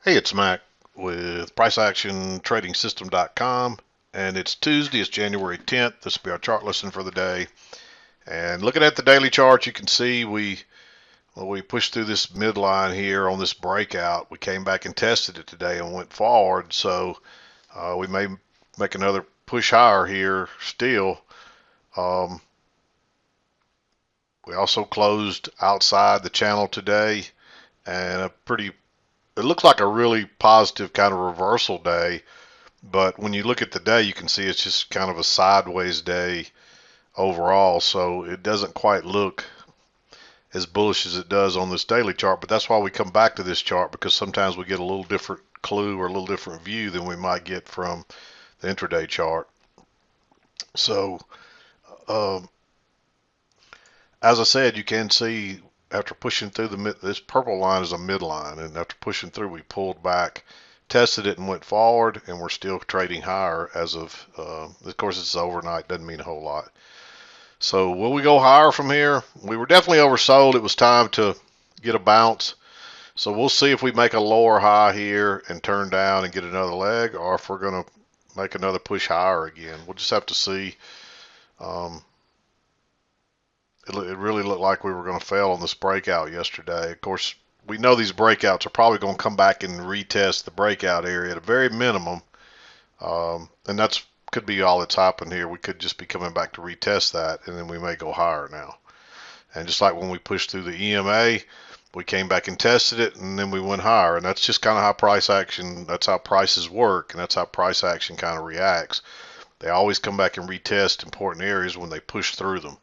Hey, it's Mac with PriceActionTradingSystem.com, and it's Tuesday. It's January 10th. This will be our chart lesson for the day. And looking at the daily chart, you can see we pushed through this midline here on this breakout. We came back and tested it today and went forward. So we may make another push higher here still. Um, we also closed outside the channel today, and it looked like a really positive kind of reversal day. But when you look at the day, you can see it's just kind of a sideways day overall. So it doesn't quite look as bullish as it does on this daily chart. But that's why we come back to this chart, because sometimes we get a little different clue or a little different view than we might get from the intraday chart. So um, as I said, you can see after pushing through this purple line is a midline, and after pushing through, we pulled back, tested it, and went forward, and we're still trading higher as of course, it's overnight, doesn't mean a whole lot. So will we go higher from here? We were definitely oversold. It was time to get a bounce. So we'll see if we make a lower high here and turn down and get another leg, or if we're going to make another push higher again. We'll just have to see. Um, it really looked like we were going to fail on this breakout yesterday. Of course, we know these breakouts are probably going to come back and retest the breakout area at a very minimum. And that's could be all that's happened here. We could just be coming back to retest that, and then we may go higher now. And just like when we pushed through the EMA, we came back and tested it, and then we went higher. And that's just kind of how that's how prices work, and that's how price action kind of reacts. They always come back and retest important areas when they push through them.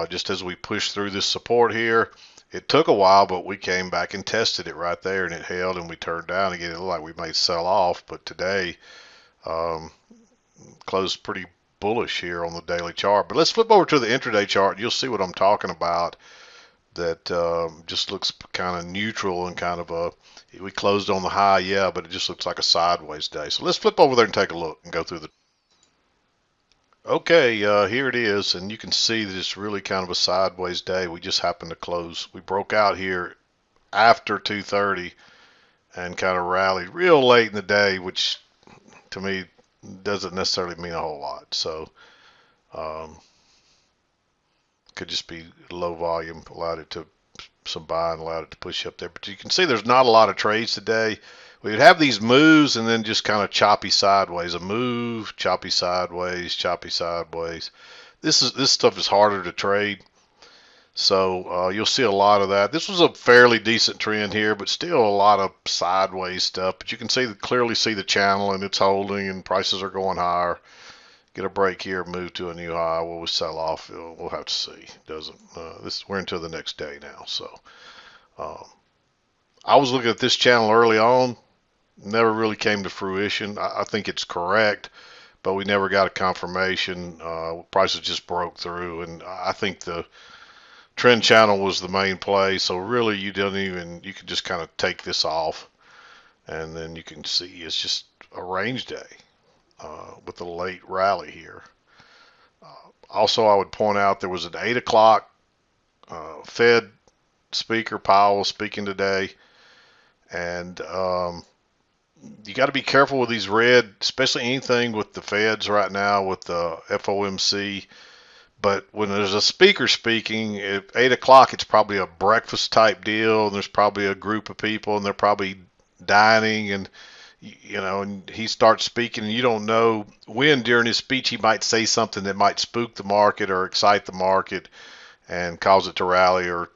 Just as we pushed through this support here, it took a while, but we came back and tested it right there, and it held, and we turned down again. It looked like we might sell off, but today um, closed pretty bullish here on the daily chart. But let's flip over to the intraday chart. You'll see what I'm talking about. That just looks kind of neutral and kind of we closed on the high, yeah, but it just looks like a sideways day. So let's flip over there and take a look and go through the. Okay, here it is, and you can see that it's really kind of a sideways day. We just happened to close. We broke out here after 2:30 and kind of rallied real late in the day, which to me doesn't necessarily mean a whole lot. So um, could just be low volume, allowed it to some buying, allowed it to push up there. But you can see there's not a lot of trades today. We would have these moves and then just kind of choppy sideways. A move, choppy sideways, choppy sideways. This stuff is harder to trade. So you'll see a lot of that. This was a fairly decent trend here, but still a lot of sideways stuff. But you can clearly see the channel, and it's holding, and prices are going higher. Get a break here, move to a new high. Will we sell off? We'll have to see. Doesn't we're into the next day now. So um, I was looking at this channel early on. Never really came to fruition. I think it's correct, but we never got a confirmation. Prices just broke through, and I think the trend channel was the main play. So really, you can just kind of take this off, and then you can see it's just a range day with a late rally here. Also, I would point out there was an 8 o'clock Fed speaker, Powell, speaking today, and you got to be careful with these red, especially anything with the Feds right now with the FOMC. But when there's a speaker speaking at 8 o'clock, it's probably a breakfast type deal. And there's probably a group of people, and they're probably dining, and and he starts speaking, and you don't know when during his speech he might say something that might spook the market or excite the market and cause it to rally or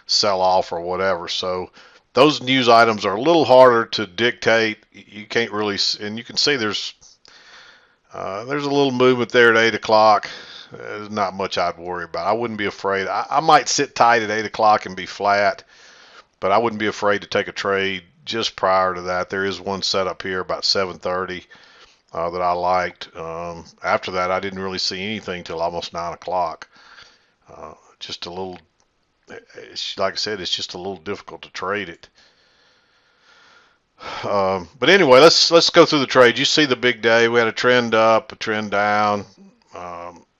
sell off or whatever. So those news items are a little harder to dictate. You can't really, and you can see there's a little movement there at 8 o'clock. There's not much I'd worry about. I wouldn't be afraid. I might sit tight at 8 o'clock and be flat, but I wouldn't be afraid to take a trade just prior to that. There is one set up here about 7:30 that I liked. After that, I didn't really see anything till almost 9 o'clock. Just a little, like I said, it's just a little difficult to trade it. But anyway, let's go through the trade. You see the big day. We had a trend up, a trend down.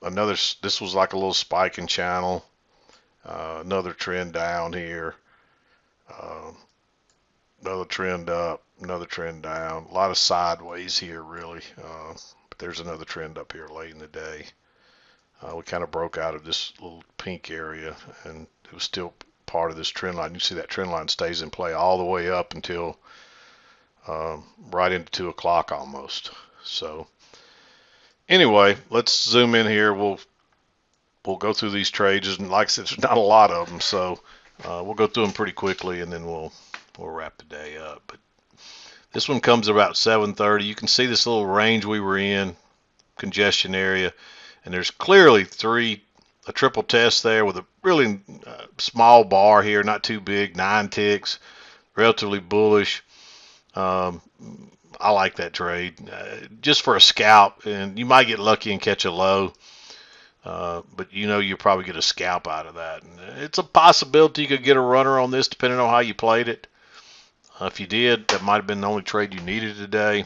This was like a little spiking channel. Another trend down here. Um, Another trend up, another trend down. A lot of sideways here, really. But there's another trend up here late in the day. We kind of broke out of this little pink area, and it was still part of this trend line. You see that trend line stays in play all the way up until right into 2 o'clock almost. So anyway, let's zoom in here. We'll go through these trades, and like I said, there's not a lot of them, so we'll go through them pretty quickly, and then we'll wrap the day up. But this one comes about 7:30. You can see this little range we were in, congestion area, and there's clearly a triple test there with a really small bar here, not too big, 9 ticks, relatively bullish. I like that trade just for a scalp, and you might get lucky and catch a low. But you'll probably get a scalp out of that. And it's a possibility you could get a runner on this depending on how you played it. If you did, that might have been the only trade you needed today.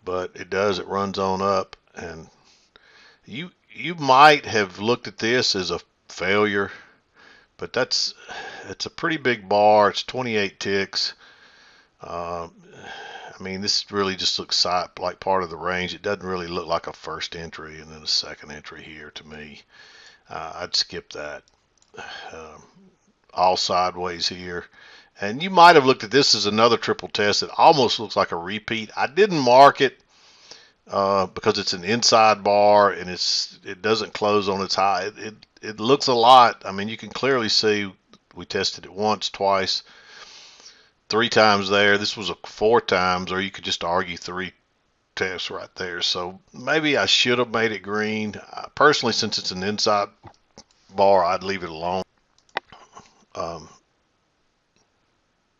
But it runs on up, and you might have looked at this as a failure, but it's a pretty big bar. It's 28 ticks. I mean, this really just looks like part of the range. It doesn't really look like a first entry and then a second entry here to me. I'd skip that. All sideways here. And you might have looked at this as another triple test. It almost looks like a repeat. I didn't mark it because it's an inside bar and it doesn't close on its high. It looks a lot. I mean, you can clearly see we tested it once, twice, 3 times there. This was 4 times, or you could just argue 3 tests right there. So maybe I should have made it green. Personally, since it's an inside bar, I'd leave it alone.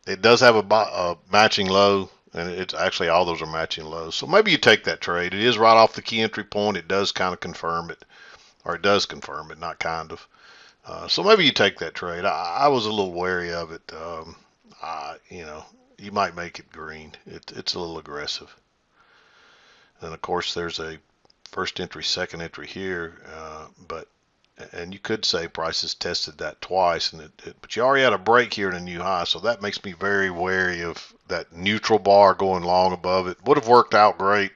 It does have a matching low, and it's actually all those are matching lows. So maybe you take that trade. It is right off the key entry point. It does kind of confirm it, or it does confirm it, not kind of. So maybe you take that trade. I was a little wary of it. You might make it green. It's a little aggressive. And of course, there's a first entry, second entry here, and you could say prices tested that twice, but you already had a break here in a new high, so that makes me very wary of that neutral bar going long above it. Would have worked out great.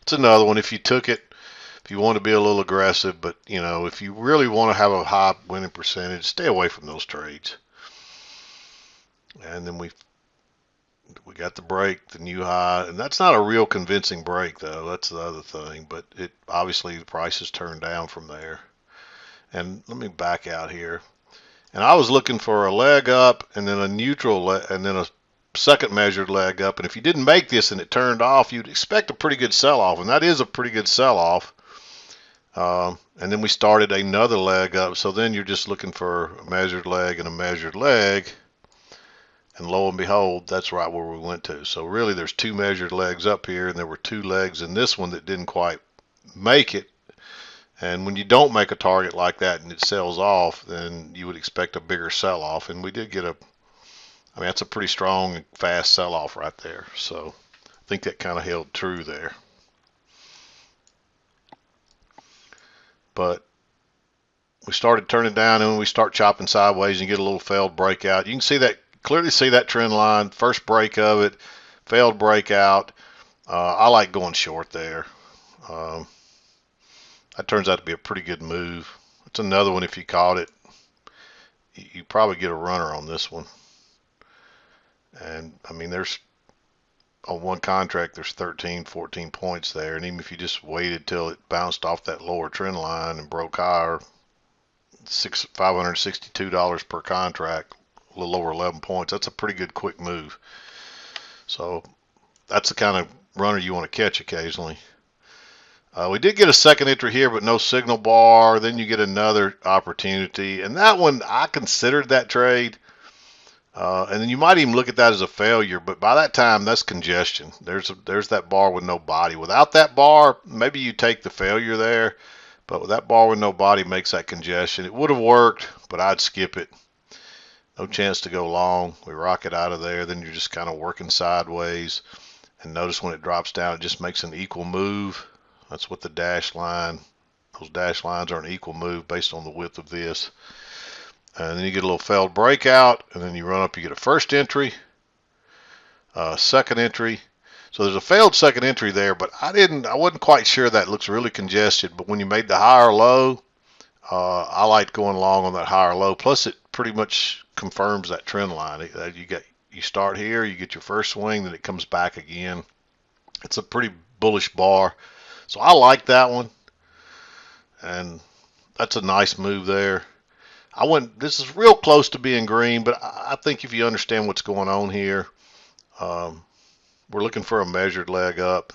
It's another one if you took it, if you want to be a little aggressive, but if you really want to have a high winning percentage, stay away from those trades. And then we got the break, the new high, and that's not a real convincing break though. That's the other thing, but it obviously the price has turned down from there. And let me back out here. And I was looking for a leg up and then a neutral and then a second measured leg up. And if you didn't make this and it turned off, you'd expect a pretty good sell-off. And that is a pretty good sell-off. And then we started another leg up. So then you're just looking for a measured leg and a measured leg. And lo and behold, that's right where we went to. So really there's 2 measured legs up here, and there were 2 legs in this one that didn't quite make it. And when you don't make a target like that and it sells off, then you would expect a bigger sell-off. And we did get that's a pretty strong and fast sell-off right there. So I think that kind of held true there. But we started turning down, and when we start chopping sideways and get a little failed breakout, you can clearly see that trend line, first break of it, failed breakout. I like going short there. That turns out to be a pretty good move. It's another one, if you caught it, you probably get a runner on this one. And I mean, there's on one contract, there's 13, 14 points there. And even if you just waited till it bounced off that lower trend line and broke higher, $562 per contract, a little over 11 points. That's a pretty good quick move. So that's the kind of runner you want to catch occasionally. We did get a second entry here, but no signal bar. Then you get another opportunity. And that one, I considered that trade. And then you might even look at that as a failure. But by that time, that's congestion. There's that bar with no body. Without that bar, maybe you take the failure there. But with that bar with no body makes that congestion. It would have worked, but I'd skip it. No chance to go long. We rock it out of there. Then you're just kind of working sideways. And notice when it drops down, it just makes an equal move. That's what the dash line, those dash lines are an equal move based on the width of this. and then you get a little failed breakout, and then you run up, you get a first entry, second entry. So there's a failed second entry there, but I wasn't quite sure. That looks really congested, but when you made the higher low, I liked going long on that higher low. Plus, it pretty much confirms that trend line. You start here, you get your first swing, then it comes back again. It's a pretty bullish bar, so I like that one, and that's a nice move there. I went. This is real close to being green, but I think if you understand what's going on here, um, we're looking for a measured leg up,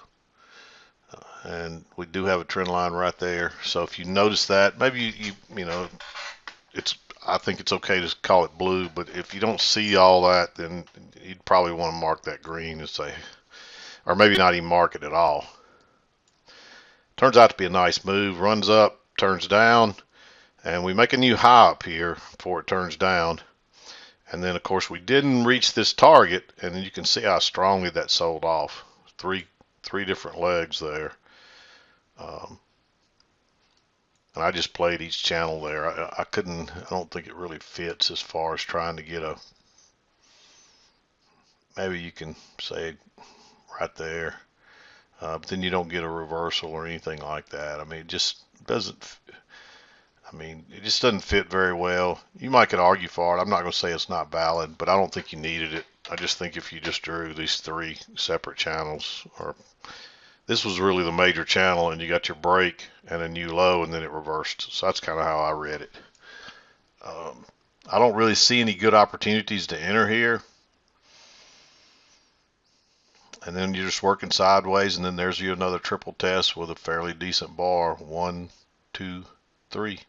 and we do have a trend line right there. So if you notice that, maybe you know it's. I think it's okay to call it blue, but if you don't see all that, then you'd probably want to mark that green and say, or maybe not even mark it at all. Turns out to be a nice move. Runs up, turns down, and we make a new high up here before it turns down. And then, of course, we didn't reach this target, and you can see how strongly that sold off. Three different legs there. Um, and I just played each channel there. I don't think it really fits as far as trying to get a, maybe you can say right there. But then you don't get a reversal or anything like that. I mean, it just doesn't, it just doesn't fit very well. You might could argue for it. I'm not going to say it's not valid, but I don't think you needed it. I just think if you just drew these three separate channels, or this was really the major channel, and you got your break and a new low, and then it reversed. So that's kind of how I read it. I don't really see any good opportunities to enter here. And then you're just working sideways, and then there's you another triple test with a fairly decent bar. 1, 2, 3,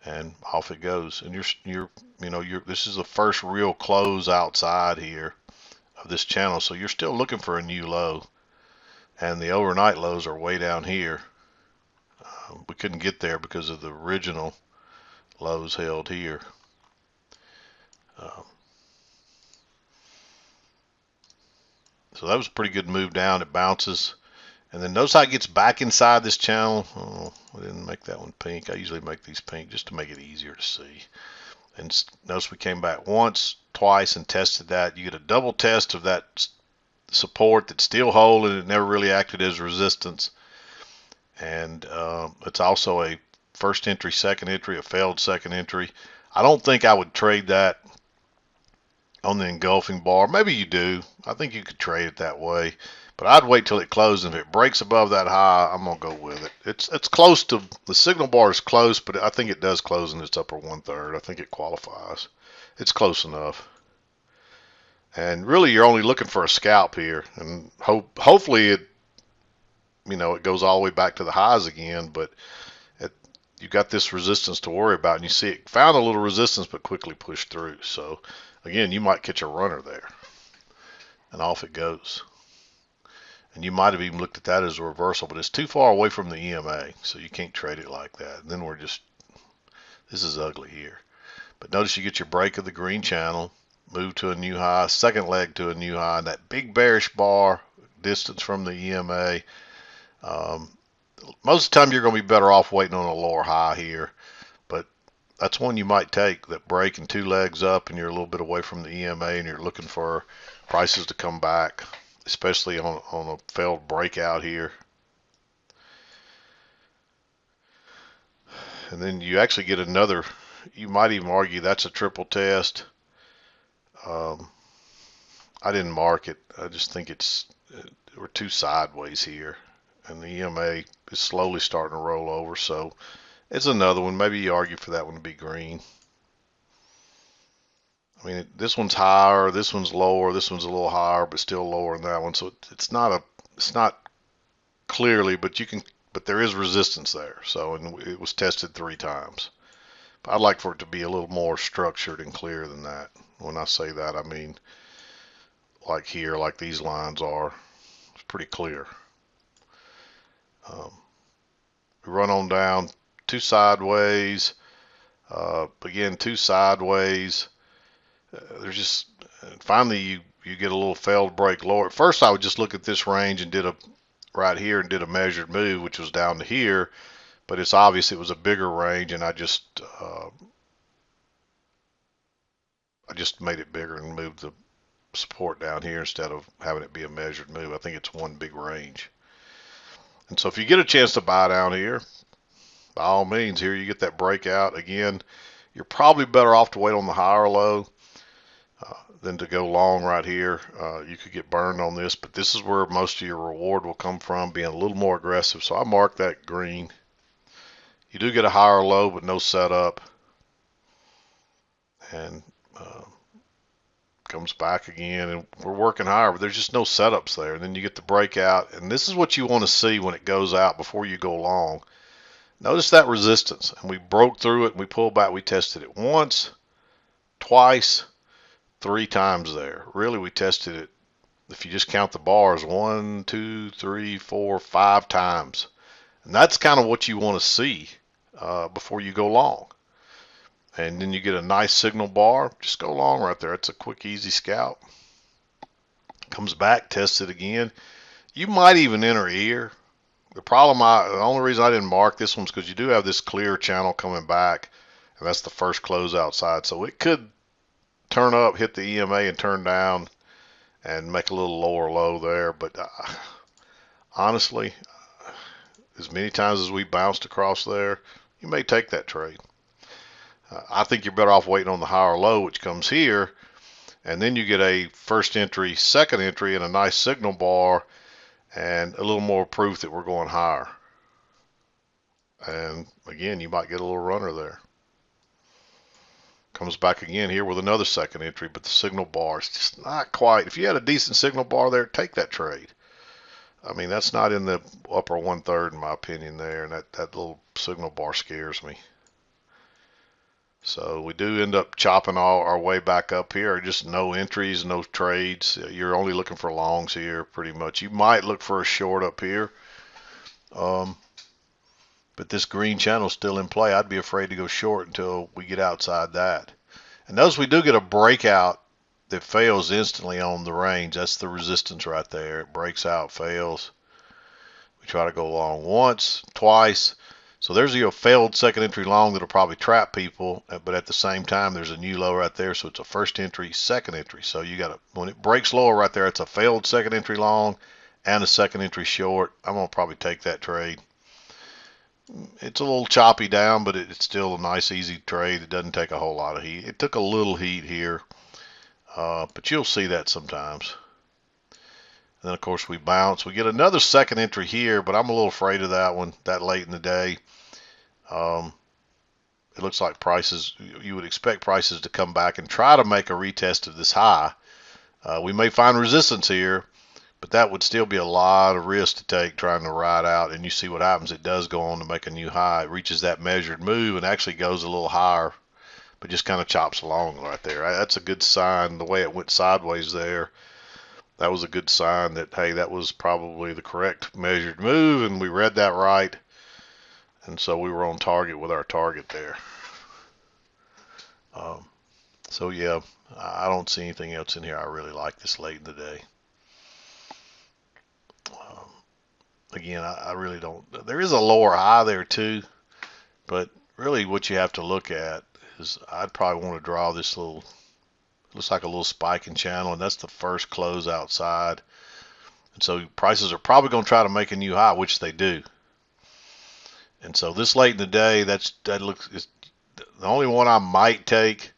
and off it goes. And this is the first real close outside here of this channel, so you're still looking for a new low. And the overnight lows are way down here. We couldn't get there because of the original lows held here. So that was a pretty good move down. It bounces. And then notice how it gets back inside this channel. Oh, I didn't make that one pink. I usually make these pink just to make it easier to see. And notice we came back once, twice, and tested that. You get a double test of that support that's still holding. It never really acted as resistance. And it's also a first entry, second entry, a failed second entry. I don't think I would trade that on the engulfing bar. Maybe you do. I think you could trade it that way. But I'd wait till it closes. If it breaks above that high, I'm going to go with it. It's close to, the signal bar is close, but I think it does close in its upper 1/3. I think it qualifies. It's close enough. And really, you're only looking for a scalp here. And hopefully it goes all the way back to the highs again, but you got this resistance to worry about, and you see it found a little resistance but quickly pushed through. So again, you might catch a runner there, and off it goes. And you might have even looked at that as a reversal, but it's too far away from the EMA, so you can't trade it like that. And then this is ugly here. But notice you get your break of the green channel, move to a new high, second leg to a new high, and that big bearish bar, distance from the EMA. Most of the time you're going to be better off waiting on a lower high here, but that's one you might take, that break and two legs up, and you're a little bit away from the EMA, and you're looking for prices to come back, especially on a failed breakout here. And then you actually get another, you might even argue that's a triple test. I didn't mark it. I just think we're too sideways here, and the EMA is slowly starting to roll over, so it's another one. Maybe you argue for that one to be green. I mean, this one's higher, this one's lower, this one's a little higher, but still lower than that one. So it's not clearly, but there is resistance there. So, and it was tested 3 times. But I'd like for it to be a little more structured and clear than that. When I say that, I mean like here, like these lines are. It's pretty clear. We run on down, 2 sideways. Again, 2 sideways. There's just, finally you get a little failed break lower. At first I would just look at this range and did a right here and did a measured move, which was down to here, but it's obvious it was a bigger range, and I just I just made it bigger and moved the support down here instead of having it be a measured move. I think it's one big range. And so if you get a chance to buy down here, by all means, here you get that breakout. Again, you're probably better off to wait on the higher low than to go long right here. You could get burned on this, but this is where most of your reward will come from, being a little more aggressive. So I mark that green. You do get a higher low, but no setup. And comes back again, and we're working higher, but there's just no setups there. And then you get the breakout, and this is what you want to see when it goes out before you go long. Notice that resistance, and we broke through it, and we pulled back. We tested it once, twice, 3 times there. Really, we tested it, if you just count the bars, 1, 2, 3, 4, 5 times. And that's kind of what you want to see before you go long. And then you get a nice signal bar, just go long right there. It's a quick, easy scalp. Comes back, tests it again. You might even enter here. The only reason I didn't mark this one is because you do have this clear channel coming back, and that's the first close outside. So it could turn up, hit the EMA, and turn down, and make a little lower low there. But honestly, as many times as we bounced across there, you may take that trade. I think you're better off waiting on the higher low, which comes here, and then you get a first entry, second entry, and a nice signal bar, and a little more proof that we're going higher. And again, you might get a little runner there. Comes back again here with another second entry, but the signal bar is just not quite. If you had a decent signal bar there, take that trade. I mean, that's not in the upper 1/3 in my opinion there, and that little signal bar scares me. So we do end up chopping all our way back up here. Just no entries, no trades. You're only looking for longs here pretty much. You might look for a short up here. But this green channel is still in play. I'd be afraid to go short until we get outside that. And notice we do get a breakout that fails instantly on the range. That's the resistance right there. It breaks out, fails. We try to go long once, twice. So there's a failed second entry long that'll probably trap people, but at the same time, there's a new low right there. So it's a first entry, second entry. So you got to, when it breaks lower right there, it's a failed second entry long and a second entry short. I'm going to probably take that trade. It's a little choppy down, but it's still a nice, easy trade. It doesn't take a whole lot of heat. It took a little heat here, but you'll see that sometimes. And then, of course, we bounce. We get another second entry here, but I'm a little afraid of that one that late in the day. It looks like prices, you would expect prices to come back and try to make a retest of this high. We may find resistance here, but that would still be a lot of risk to take trying to ride out. And you see what happens. It does go on to make a new high. It reaches that measured move and actually goes a little higher, but just kind of chops along right there. That's a good sign. The way it went sideways there, that was a good sign that, hey, that was probably the correct measured move, and we read that right. And so we were on target with our target there. So yeah, I don't see anything else in here I really like this late in the day. Again, I really don't. There is a lower high there too, but really what you have to look at is I'd probably want to draw this little, looks like a little spiking channel, and that's the first close outside. And so prices are probably going to try to make a new high, which they do. And so this late in the day, that looks is the only one I might take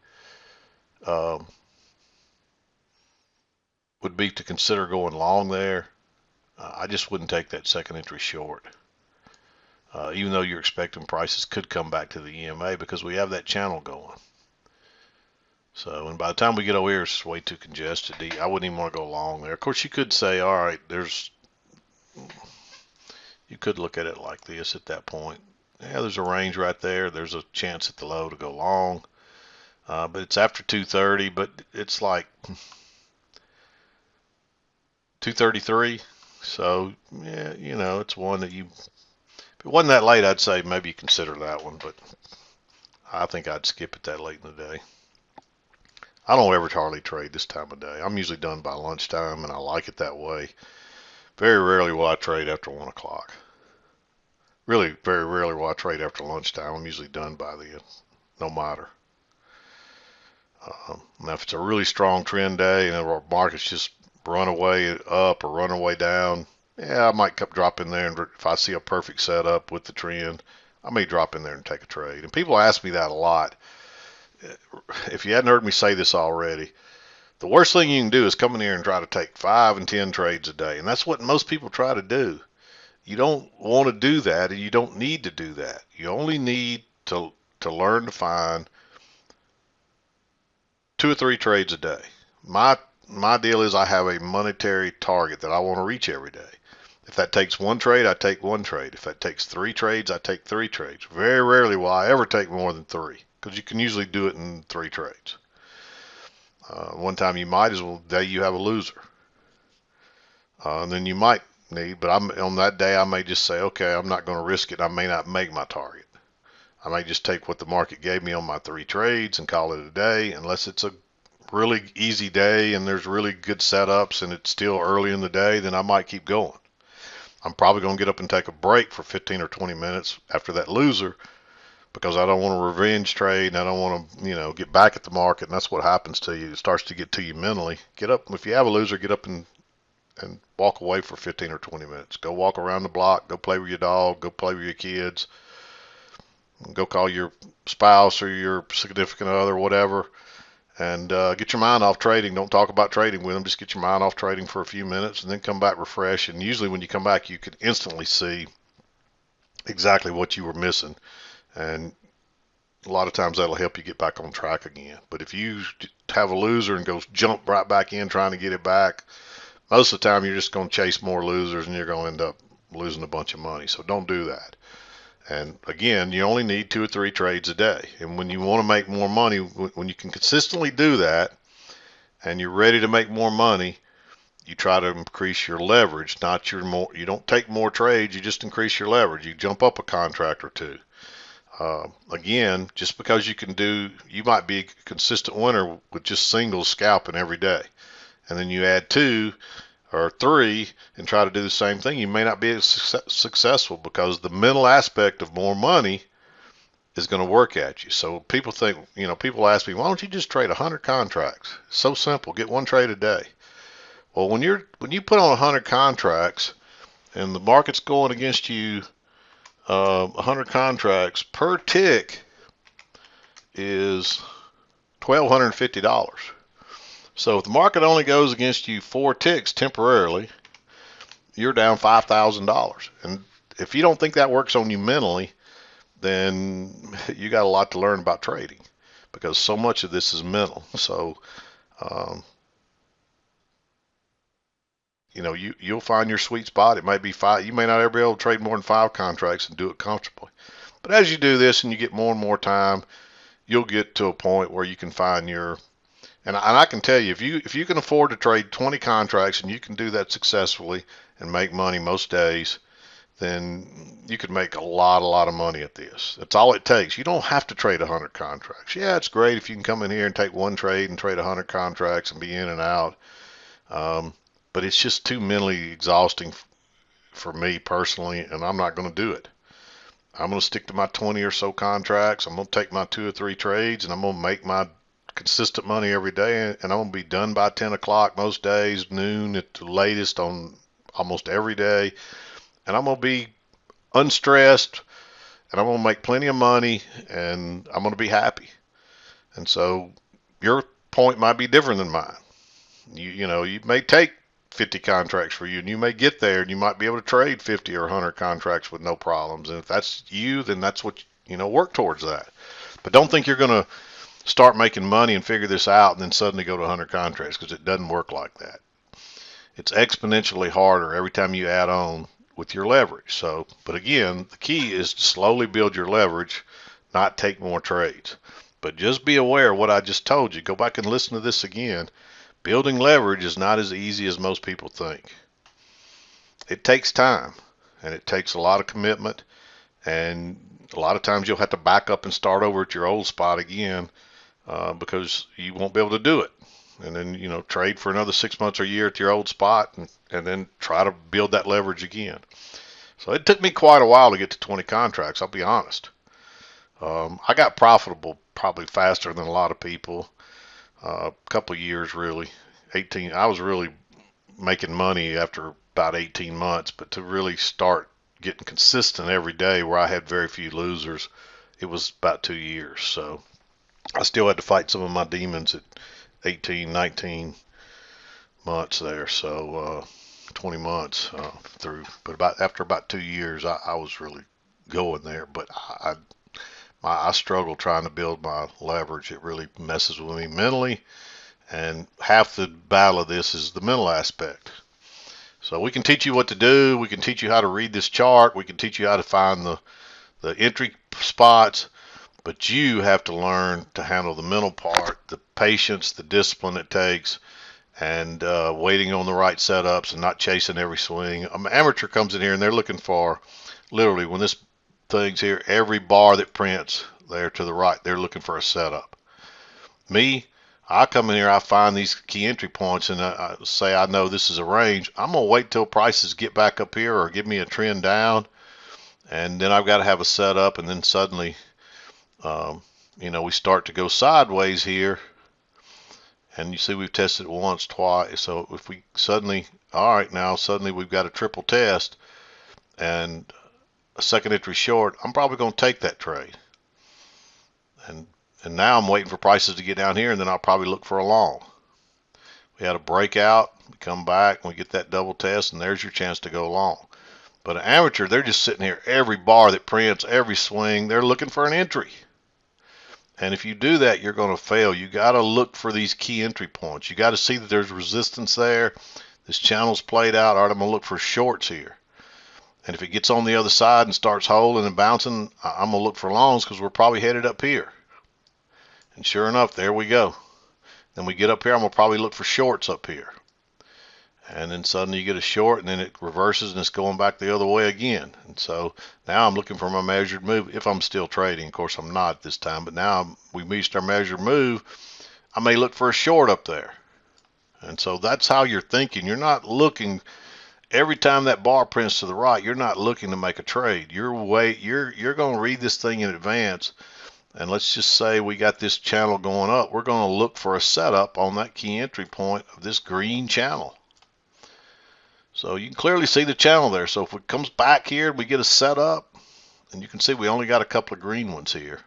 would be to consider going long there. I just wouldn't take that second entry short, even though you're expecting prices could come back to the EMA because we have that channel going. So, and by the time we get over here, it's way too congested. I wouldn't even want to go long there. Of course, you could say, all right, you could look at it like this at that point. Yeah, there's a range right there. There's a chance at the low to go long. But it's after 230, but it's like 233. So, yeah, you know, it's one that if it wasn't that late, I'd say maybe consider that one, but I think I'd skip it that late in the day. I don't ever hardly trade this time of day. I'm usually done by lunchtime, and I like it that way. Very rarely will I trade after 1 o'clock. Really, very rarely will I trade after lunchtime. I'm usually done by then, no matter. Now, if it's a really strong trend day and our market's just run away up or run away down, yeah, I might drop in there. And if I see a perfect setup with the trend, I may drop in there and take a trade. And people ask me that a lot. If you hadn't heard me say this already, the worst thing you can do is come in here and try to take 5 and 10 trades a day. And that's what most people try to do. You don't want to do that, and you don't need to do that. You only need to learn to find 2 or 3 trades a day. My deal is I have a monetary target that I want to reach every day. If that takes 1 trade, I take 1 trade. If that takes 3 trades, I take 3 trades. Very rarely will I ever take more than 3, because you can usually do it in 3 trades. One time you might as well day you have a loser. And then you might need, but on that day I may just say, okay, I'm not going to risk it. I may not make my target. I may just take what the market gave me on my 3 trades and call it a day, unless it's a really easy day and there's really good setups and it's still early in the day, then I might keep going. I'm probably going to get up and take a break for 15 or 20 minutes after that loser, because I don't want to revenge trade and I don't want to, get back at the market. And that's what happens to you. It starts to get to you mentally. Get up. If you have a loser, get up and walk away for 15 or 20 minutes. Go walk around the block. Go play with your dog. Go play with your kids. Go call your spouse or your significant other, whatever, and get your mind off trading. Don't talk about trading with them. Just get your mind off trading for a few minutes and then come back refreshed. And usually when you come back, you can instantly see exactly what you were missing. And a lot of times that'll help you get back on track again. But if you have a loser and go jump right back in trying to get it back, most of the time you're just going to chase more losers and you're going to end up losing a bunch of money. So don't do that. And again, you only need 2 or 3 trades a day. And when you want to make more money, when you can consistently do that and you're ready to make more money, you try to increase your leverage, not your more. You don't take more trades, you just increase your leverage. You jump up a contract or 2. Again, just because you might be a consistent winner with just singles scalping every day. And then you add 2 or 3 and try to do the same thing, you may not be as successful, because the mental aspect of more money is going to work at you. So people think, people ask me, why don't you just trade 100 contracts? It's so simple. Get 1 trade a day. Well, when you put on 100 contracts and the market's going against you, 100 contracts per tick is $1,250. So if the market only goes against you 4 ticks temporarily, you're down $5,000. And if you don't think that works on you mentally, then you got a lot to learn about trading, because so much of this is mental. So, you'll find your sweet spot. It might be 5. You may not ever be able to trade more than 5 contracts and do it comfortably. But as you do this and you get more and more time, you'll get to a point where you can find your. And I can tell you, if you can afford to trade 20 contracts and you can do that successfully and make money most days, then you could make a lot of money at this. That's all it takes. You don't have to trade 100 contracts. Yeah, it's great if you can come in here and take 1 trade and trade 100 contracts and be in and out. But it's just too mentally exhausting for me personally, and I'm not going to do it. I'm going to stick to my 20 or so contracts. I'm going to take my 2 or 3 trades, and I'm going to make my consistent money every day, and I'm going to be done by 10 o'clock most days, noon at the latest on almost every day, and I'm going to be unstressed, and I'm going to make plenty of money, and I'm going to be happy. And so your point might be different than mine. You may take 50 contracts for you, and you may get there and you might be able to trade 50 or 100 contracts with no problems. And if that's you, then that's what, work towards that. But don't think you're going to start making money and figure this out and then suddenly go to 100 contracts, because it doesn't work like that. It's exponentially harder every time you add on with your leverage. So, but again, the key is to slowly build your leverage, not take more trades. But just be aware of what I just told you. Go back and listen to this again. Building leverage is not as easy as most people think. It takes time, and it takes a lot of commitment, and a lot of times you'll have to back up and start over at your old spot again, because you won't be able to do it. And then, trade for another 6 months or a year at your old spot, and then try to build that leverage again. So it took me quite a while to get to 20 contracts, I'll be honest. I got profitable probably faster than a lot of people. a couple of years really. 18. I was really making money after about 18 months, but to really start getting consistent every day where I had very few losers, it was about 2 years. So I still had to fight some of my demons at 18, 19 months there. So 20 months through, but after about 2 years, I was really going there. But I struggle trying to build my leverage. It really messes with me mentally, and half the battle of this is the mental aspect. So we can teach you what to do. We can teach you how to read this chart. We can teach you how to find the entry spots. But you have to learn to handle the mental part, the patience, the discipline it takes, and waiting on the right setups and not chasing every swing. An amateur comes in here and they're looking for, literally, when this thing's here, every bar that prints there to the right, they're looking for a setup. Me, I come in here, I find these key entry points, and I say I know this is a range. I'm going to wait till prices get back up here or give me a trend down, and then I've got to have a setup, and then suddenly, we start to go sideways here, and you see we've tested it once, twice. So if we suddenly, all right, now suddenly we've got a triple test and a second entry short, I'm probably going to take that trade. And now I'm waiting for prices to get down here, and then I'll probably look for a long. We had a breakout, we come back, and we get that double test, and there's your chance to go long. But an amateur, they're just sitting here, every bar that prints, every swing, they're looking for an entry. And if you do that, you're going to fail. You got to look for these key entry points. You got to see that there's resistance there. This channel's played out. All right, I'm going to look for shorts here. And if it gets on the other side and starts holding and bouncing, I'm going to look for longs because we're probably headed up here. And sure enough, there we go. Then we get up here, I'm going to probably look for shorts up here. And then suddenly you get a short, and then it reverses and it's going back the other way again. And so now I'm looking for my measured move if I'm still trading. Of course, I'm not this time, but now we reached our measured move. I may look for a short up there. And so that's how you're thinking. You're not looking every time that bar prints to the right. You're not looking to make a trade. You're going to read this thing in advance. And let's just say we got this channel going up. We're going to look for a setup on that key entry point of this green channel. So you can clearly see the channel there. So if it comes back here, we get a setup, and you can see we only got a couple of green ones here.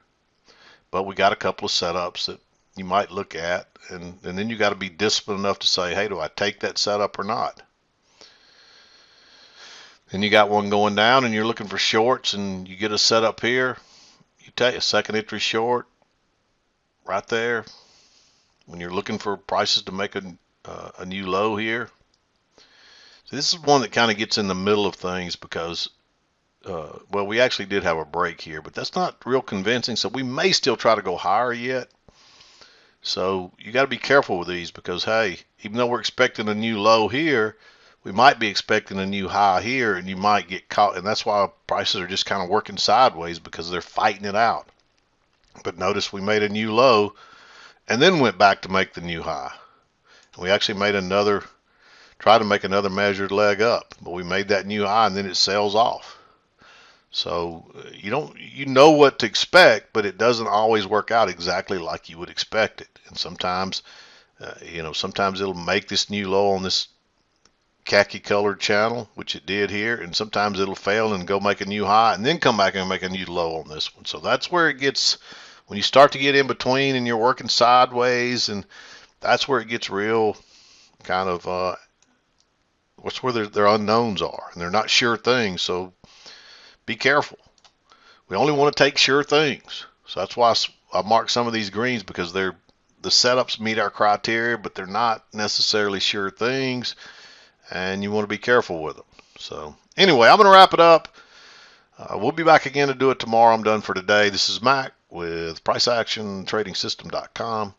But we got a couple of setups that you might look at, and then you got to be disciplined enough to say, hey, do I take that setup or not? Then you got one going down, and you're looking for shorts, and you get a setup here. You take a second entry short right there when you're looking for prices to make a new low here. So this is one that kind of gets in the middle of things because, well, we actually did have a break here, but that's not real convincing. So we may still try to go higher yet. So you got to be careful with these because, hey, even though we're expecting a new low here, we might be expecting a new high here, and you might get caught. And that's why prices are just kind of working sideways because they're fighting it out. But notice we made a new low and then went back to make the new high. And we actually made tried to make another measured leg up, but we made that new high and then it sells off. So you know what to expect, but it doesn't always work out exactly like you would expect it. And sometimes, sometimes it'll make this new low on this khaki colored channel, which it did here, and sometimes it'll fail and go make a new high and then come back and make a new low on this one. So that's where it gets, when you start to get in between and you're working sideways, and that's where it gets real kind of what's where their unknowns are, and they're not sure things. So be careful. We only want to take sure things. So that's why I mark some of these greens, because the setups meet our criteria, but they're not necessarily sure things, and you want to be careful with them. So anyway, I'm going to wrap it up. We'll be back again to do it tomorrow. I'm done for today. This is Mac with PriceActionTradingSystem.com.